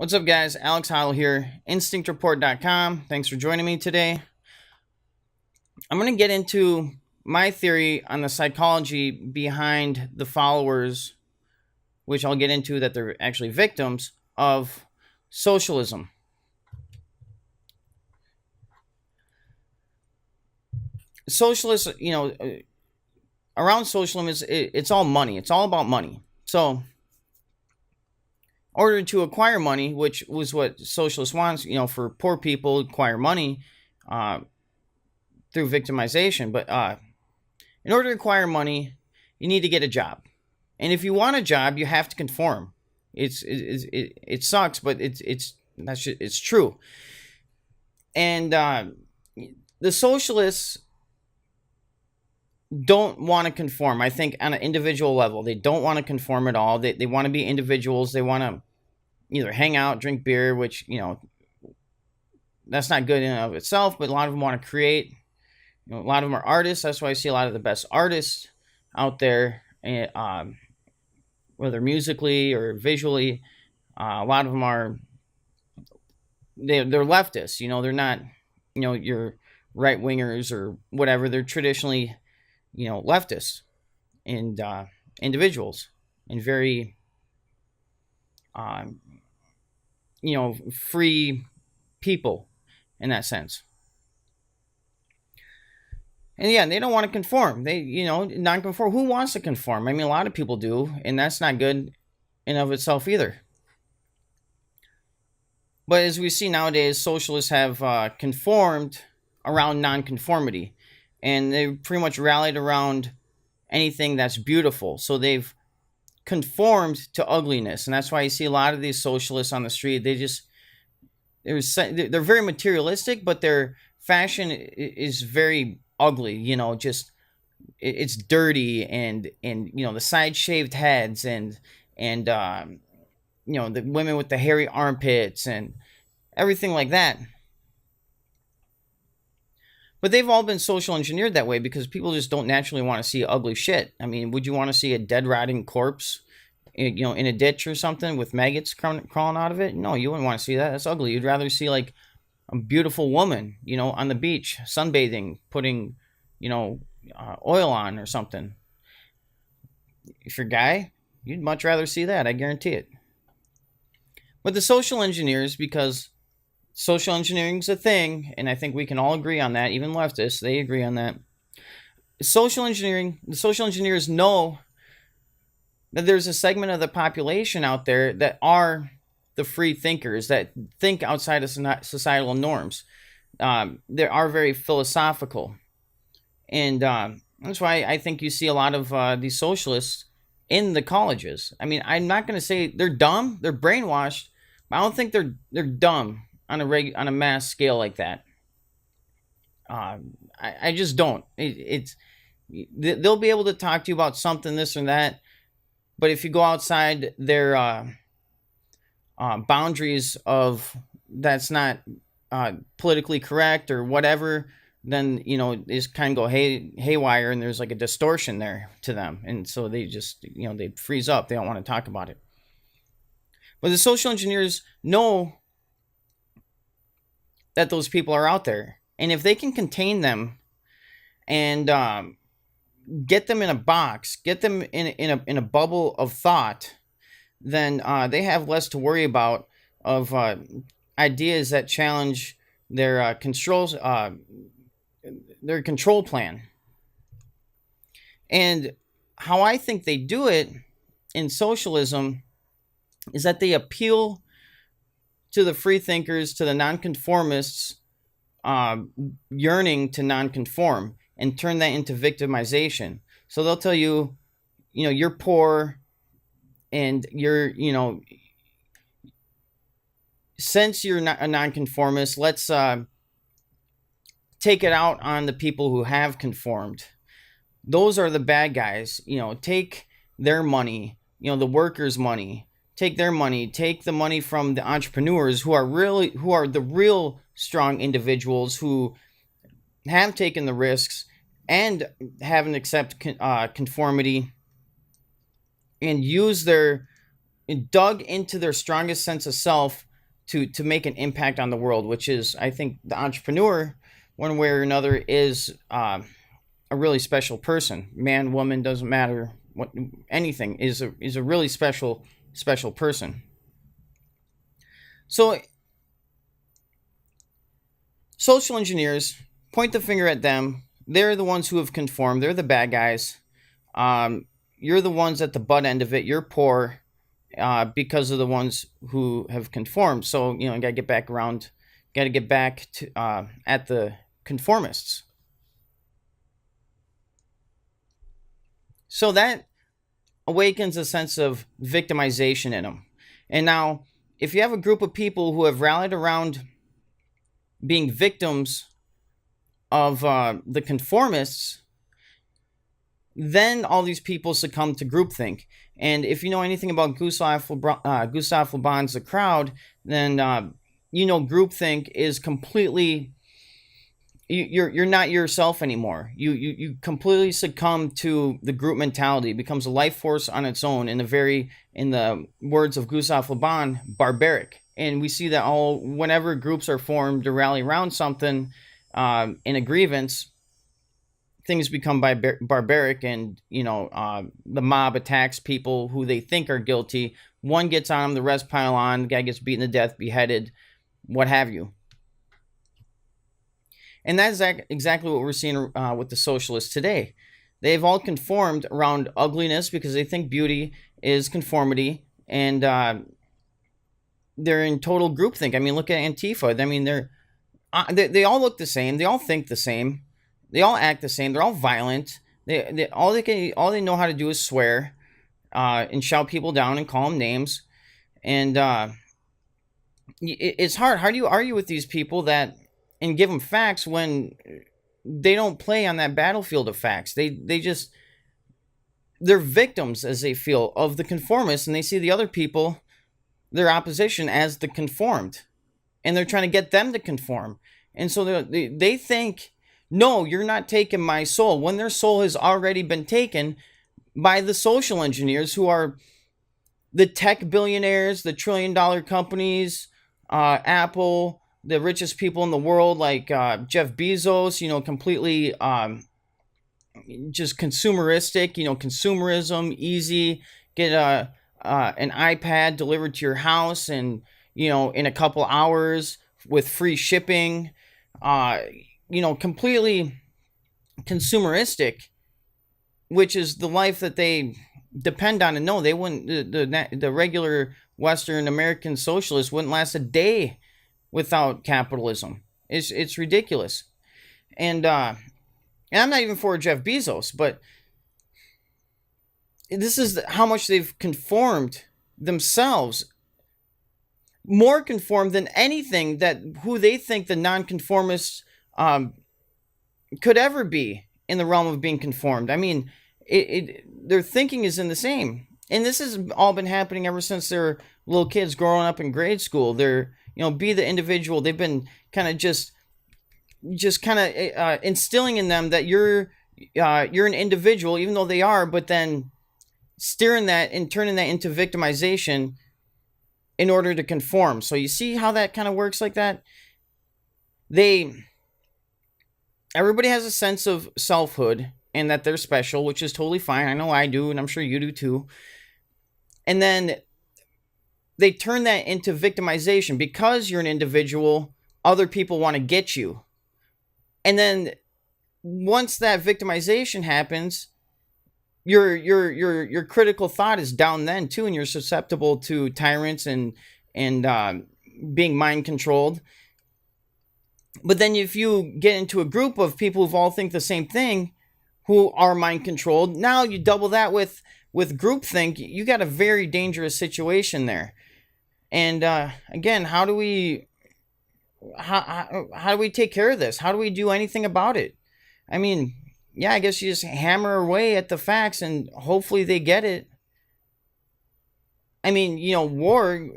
What's up, guys? Alex Heidel here, instinctreport.com. Thanks for joining me today. I'm going to get into my theory on the psychology behind the followers, which I'll get into that they're actually victims of socialism. Socialists, around socialism, it's all money. It's all about money. So, in order to acquire money, which was what socialists wants, for poor people, acquire money through victimization. But in order to acquire money, you need to get a job, and if you want a job, you have to conform. It sucks, but it's true. And the socialists don't want to conform. I think on an individual level, they don't want to conform at all. They want to be individuals. They want to either hang out, drink beer, which, that's not good in and of itself, but a lot of them want to create. A lot of them are artists. That's why I see a lot of the best artists out there, whether musically or visually. A lot of them are, they're leftists. They're not, your right wingers or whatever. They're traditionally, leftists and individuals and very, free people in that sense. And yeah, they don't want to conform. They, non-conform. Who wants to conform? I mean, a lot of people do, and that's not good in of itself either. But as we see nowadays, socialists have conformed around non-conformity. And they pretty much rallied around anything that's beautiful. So they've conformed to ugliness. And that's why you see a lot of these socialists on the street. They're very materialistic, but their fashion is very ugly. It's dirty and the side shaved heads and the women with the hairy armpits and everything like that. But they've all been social engineered that way because people just don't naturally want to see ugly shit. I mean, would you want to see a dead rotting corpse, in a ditch or something with maggots crawling out of it? No, you wouldn't want to see that. That's ugly. You'd rather see like a beautiful woman, on the beach, sunbathing, putting, oil on or something. If you're a guy, you'd much rather see that. I guarantee it. But the social engineers, because social engineering is a thing, and I think we can all agree on that. Even leftists, they agree on that. The social engineers know that there's a segment of the population out there that are the free thinkers, that think outside of societal norms. They are very philosophical. And that's why I think you see a lot of these socialists in the colleges. I mean, I'm not going to say they're dumb, they're brainwashed, but I don't think they're dumb on a mass scale like that. I just don't. They'll be able to talk to you about something, this or that, but if you go outside their boundaries of that's not politically correct or whatever, then it's kind of go haywire, and there's like a distortion there to them, and so they just they freeze up. They don't want to talk about it. But the social engineers know that those people are out there, and if they can contain them and get them in a box, get them in a bubble of thought, then they have less to worry about of ideas that challenge their control plan. And how I think they do it in socialism is that they appeal to the free thinkers, to the nonconformists, yearning to nonconform, and turn that into victimization. So they'll tell you, you're poor, and you're, since you're not a nonconformist, let's take it out on the people who have conformed. Those are the bad guys. Take their money, the workers' money. Take their money, take the money from the entrepreneurs who are the real strong individuals who have taken the risks and haven't accepted conformity, and dug into their strongest sense of self to make an impact on the world, which is, I think, the entrepreneur, one way or another, is a really special person. Man, woman, doesn't matter. What anything is a really special person. So social engineers, point the finger at them. They're the ones who have conformed. They're the bad guys. You're the ones at the butt end of it. You're poor because of the ones who have conformed. So, you got to get back around, got to get back to at the conformists. So that awakens a sense of victimization in them. And now, if you have a group of people who have rallied around being victims of the conformists, then all these people succumb to groupthink. And if you know anything about Gustav Le Bon's The Crowd, then groupthink is completely, you're not yourself anymore. You completely succumb to the group mentality. It becomes a life force on its own, in the words of Gustav Le Bon, barbaric. And we see that whenever groups are formed to rally around something in a grievance, things become barbaric, and the mob attacks people who they think are guilty. One gets on them, the rest pile on. The guy gets beaten to death, beheaded, what have you. And that's exactly what we're seeing with the socialists today. They've all conformed around ugliness because they think beauty is conformity, and they're in total groupthink. I mean, look at Antifa. I mean, they all look the same. They all think the same. They all act the same. They're all violent. All they know how to do is swear, and shout people down and call them names. And it's hard. How do you argue with these people and give them facts when they don't play on that battlefield of facts? They're victims, as they feel, of the conformists, and they see the other people, their opposition, as the conformed, and they're trying to get them to conform. And so they think, no, you're not taking my soul, when their soul has already been taken by the social engineers, who are the tech billionaires, the $1 trillion companies, Apple, the richest people in the world, like Jeff Bezos, completely just consumeristic, consumerism, easy, get an iPad delivered to your house and, in a couple hours with free shipping, completely consumeristic, which is the life that they depend on. And no, they wouldn't, the regular Western American socialists wouldn't last a day without capitalism. It's ridiculous. And I'm not even for Jeff Bezos, but this is how much they've conformed themselves, more conformed than anything who they think the nonconformists could ever be in the realm of being conformed. I mean, their thinking is in the same. And this has all been happening ever since they're little kids growing up in grade school. They're, be the individual. They've been kind of just kind of instilling in them that you're an individual, even though they are, but then steering that and turning that into victimization in order to conform. So you see how that kind of works like that? Everybody has a sense of selfhood and that they're special, which is totally fine. I know I do, and I'm sure you do too. And then they turn that into victimization. Because you're an individual, other people want to get you. And then once that victimization happens, your critical thought is down then too, and you're susceptible to tyrants and being mind controlled. But then if you get into a group of people who all think the same thing, who are mind controlled, now you double that with groupthink, you got a very dangerous situation there. And again, how do we take care of this? How do we do anything about it? I mean, yeah, I guess you just hammer away at the facts and hopefully they get it. I mean, war,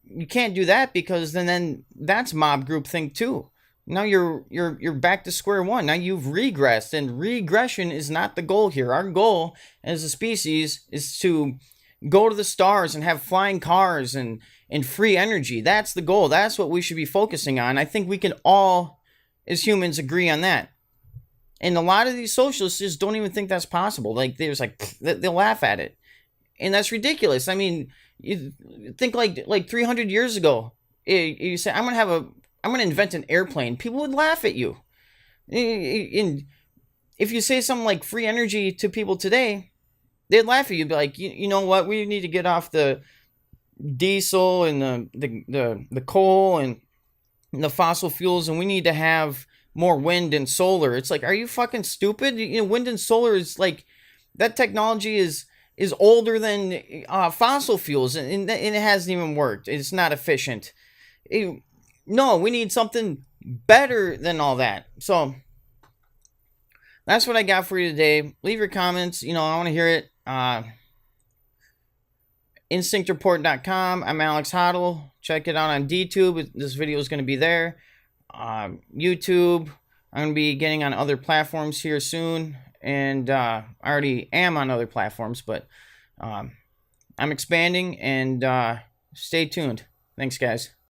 you can't do that, because then that's mob groupthink too. Now you're back to square one. Now you've regressed, and regression is not the goal here. Our goal as a species is to go to the stars and have flying cars and and free energy. That's the goal. That's what we should be focusing on. I think we can all, as humans, agree on that. And a lot of these socialists just don't even think that's possible. Like, they're just like, they'll laugh at it. And that's ridiculous. I mean, you think like 300 years ago, you say, I'm going to invent an airplane. People would laugh at you. And if you say something like free energy to people today, they'd laugh at you. Be like, you know what? We need to get off the diesel and the coal and the fossil fuels, and we need to have more wind and solar. It's like, are you fucking stupid? Wind and solar is like, that technology is older than fossil fuels, and it hasn't even worked. It's not efficient. No, we need something better than all that. So that's what I got for you today. Leave your comments. I want to hear it. InstinctReport.com. I'm Alex Hoddle. Check it out on DTube. This video is going to be there. YouTube. I'm going to be getting on other platforms here soon. And I already am on other platforms, but I'm expanding, and stay tuned. Thanks, guys.